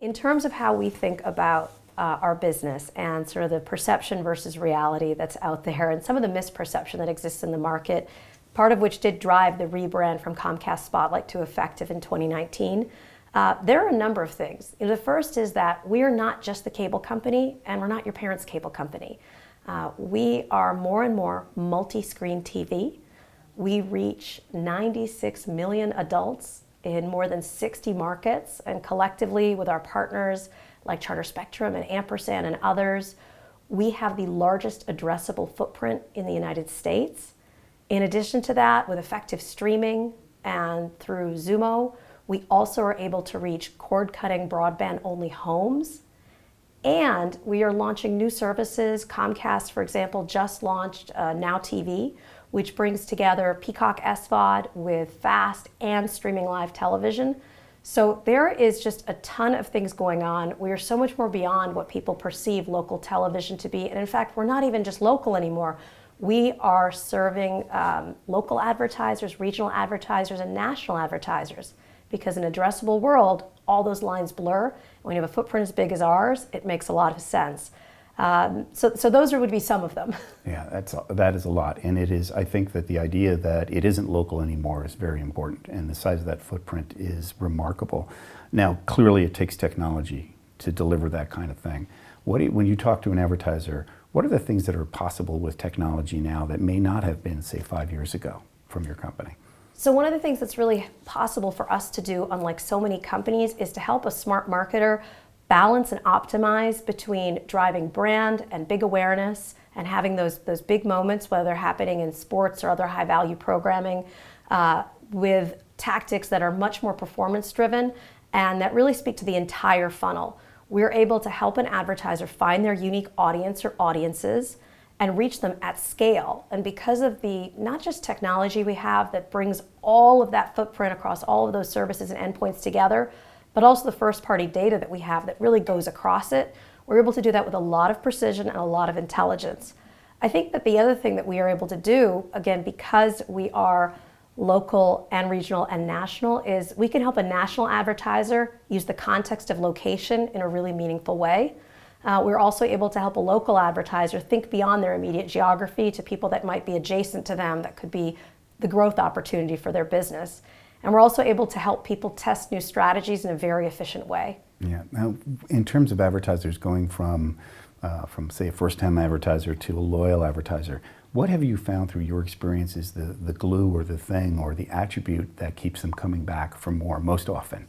In terms of how we think about our business and sort of the perception versus reality that's out there and some of the misperception that exists in the market, part of which did drive the rebrand from Comcast Spotlight to Effectv in 2019, there are a number of things. The first is that we are not just the cable company and we're not your parents' cable company. We are more and more multi-screen TV. We reach 96 million adults in more than 60 markets, and collectively with our partners like Charter Spectrum and Ampersand and others, we have the largest addressable footprint in the United States. In addition to that, with Effectv streaming and through Xumo, we also are able to reach cord-cutting broadband-only homes. And we are launching new services. Comcast, for example, just launched Now TV, which brings together Peacock SVOD with fast and streaming live television. So there is just a ton of things going on. We are so much more beyond what people perceive local television to be. And in fact, we're not even just local anymore. We are serving local advertisers, regional advertisers, and national advertisers. Because in an addressable world, all those lines blur. When you have a footprint as big as ours, it makes a lot of sense. So those would be some of them. Yeah, that is a lot. And it is, I think that the idea that it isn't local anymore is very important. And the size of that footprint is remarkable. Now, clearly it takes technology to deliver that kind of thing. When you talk to an advertiser, what are the things that are possible with technology now that may not have been, say, 5 years ago from your company? So one of the things that's really possible for us to do, unlike so many companies, is to help a smart marketer balance and optimize between driving brand and big awareness and having those big moments, whether they're happening in sports or other high-value programming, with tactics that are much more performance-driven and that really speak to the entire funnel. We're able to help an advertiser find their unique audience or audiences and reach them at scale. And because of the not just technology we have that brings all of that footprint across all of those services and endpoints together, but also the first-party data that we have that really goes across it, we're able to do that with a lot of precision and a lot of intelligence. I think that the other thing that we are able to do, again, because we are local and regional and national, is we can help a national advertiser use the context of location in a really meaningful way. We're also able to help a local advertiser think beyond their immediate geography to people that might be adjacent to them that could be the growth opportunity for their business. And we're also able to help people test new strategies in a very efficient way. Yeah. Now, in terms of advertisers going from say, a first-time advertiser to a loyal advertiser, what have you found through your experience is the glue or the thing or the attribute that keeps them coming back for more most often?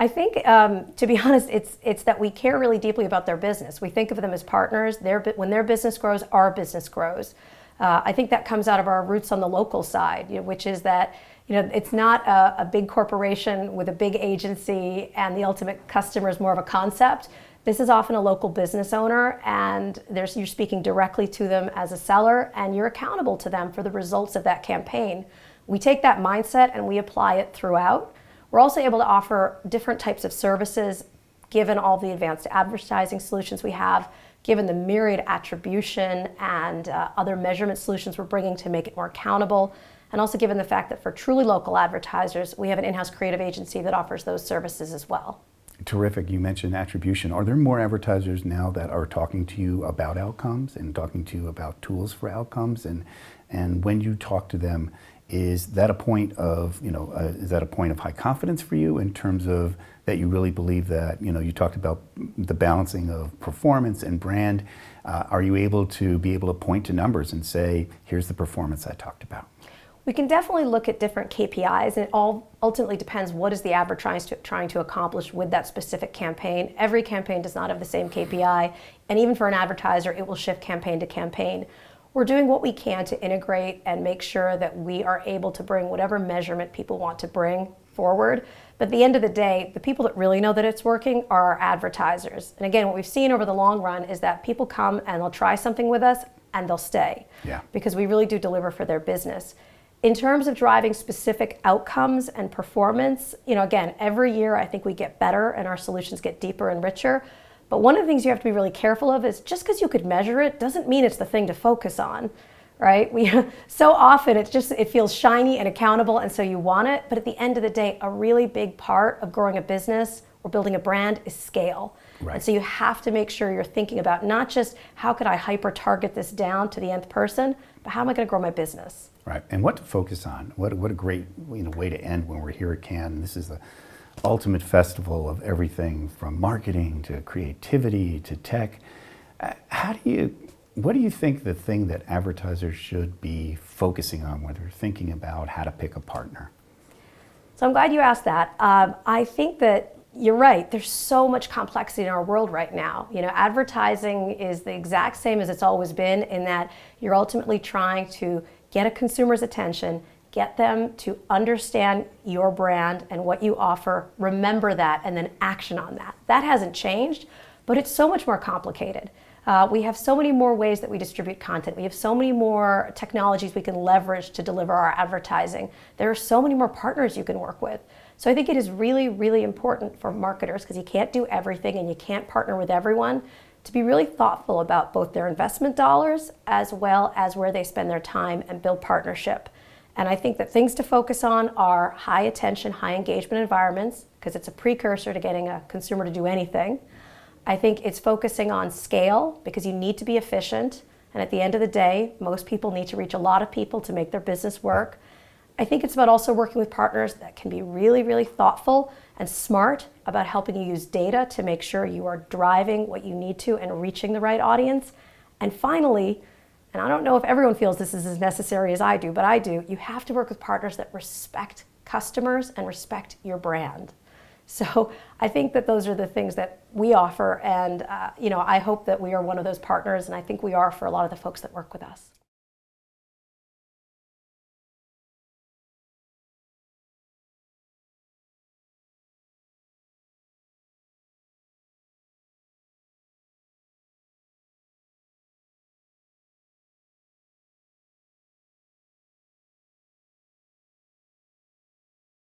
I think, to be honest, it's that we care really deeply about their business. We think of them as partners. When their business grows, our business grows. I think that comes out of our roots on the local side, which is that it's not a big corporation with a big agency and the ultimate customer is more of a concept. This is often a local business owner, and you're speaking directly to them as a seller, and you're accountable to them for the results of that campaign. We take that mindset and we apply it throughout. We're also able to offer different types of services given all the advanced advertising solutions we have, given the myriad attribution and other measurement solutions we're bringing to make it more accountable, and also given the fact that for truly local advertisers, we have an in-house creative agency that offers those services as well. Terrific. You mentioned attribution. Are there more advertisers now that are talking to you about outcomes and talking to you about tools for outcomes? And when you talk to them, is that a point of high confidence for you in terms of that you really believe that, you talked about the balancing of performance and brand. Are you able to point to numbers and say, here's the performance I talked about? We can definitely look at different KPIs, and it all ultimately depends what is the advertiser trying to accomplish with that specific campaign. Every campaign does not have the same KPI, and even for an advertiser, it will shift campaign to campaign. We're doing what we can to integrate and make sure that we are able to bring whatever measurement people want to bring forward. But at the end of the day, the people that really know that it's working are our advertisers. And again, what we've seen over the long run is that people come and they'll try something with us and they'll stay. Yeah. Because we really do deliver for their business. In terms of driving specific outcomes and performance, again, every year I think we get better and our solutions get deeper and richer. But one of the things you have to be really careful of is just because you could measure it doesn't mean it's the thing to focus on, right? So often it feels shiny and accountable, and so you want it. But at the end of the day, a really big part of growing a business or building a brand is scale. Right. And so you have to make sure you're thinking about not just how could I hyper target this down to the nth person, but how am I going to grow my business? Right, and what to focus on. What a great way to end when we're here at Cannes. This is the ultimate festival of everything from marketing to creativity to tech. What do you think the thing that advertisers should be focusing on when they're thinking about how to pick a partner? So I'm glad you asked that. I think that you're right. There's so much complexity in our world right now. Advertising is the exact same as it's always been in that you're ultimately trying to get a consumer's attention, get them to understand your brand and what you offer, remember that, and then action on that. That hasn't changed, but it's so much more complicated. We have so many more ways that we distribute content. We have so many more technologies we can leverage to deliver our advertising. There are so many more partners you can work with. So I think it is really, really important for marketers, because you can't do everything and you can't partner with everyone, to be really thoughtful about both their investment dollars as well as where they spend their time and build partnership. And I think that things to focus on are high attention, high engagement environments, because it's a precursor to getting a consumer to do anything. I think it's focusing on scale, because you need to be efficient. And at the end of the day, most people need to reach a lot of people to make their business work. I think it's about also working with partners that can be really, really thoughtful and smart about helping you use data to make sure you are driving what you need to and reaching the right audience. And finally, and I don't know if everyone feels this is as necessary as I do, but I do, you have to work with partners that respect customers and respect your brand. So I think that those are the things that we offer, and I hope that we are one of those partners, and I think we are for a lot of the folks that work with us.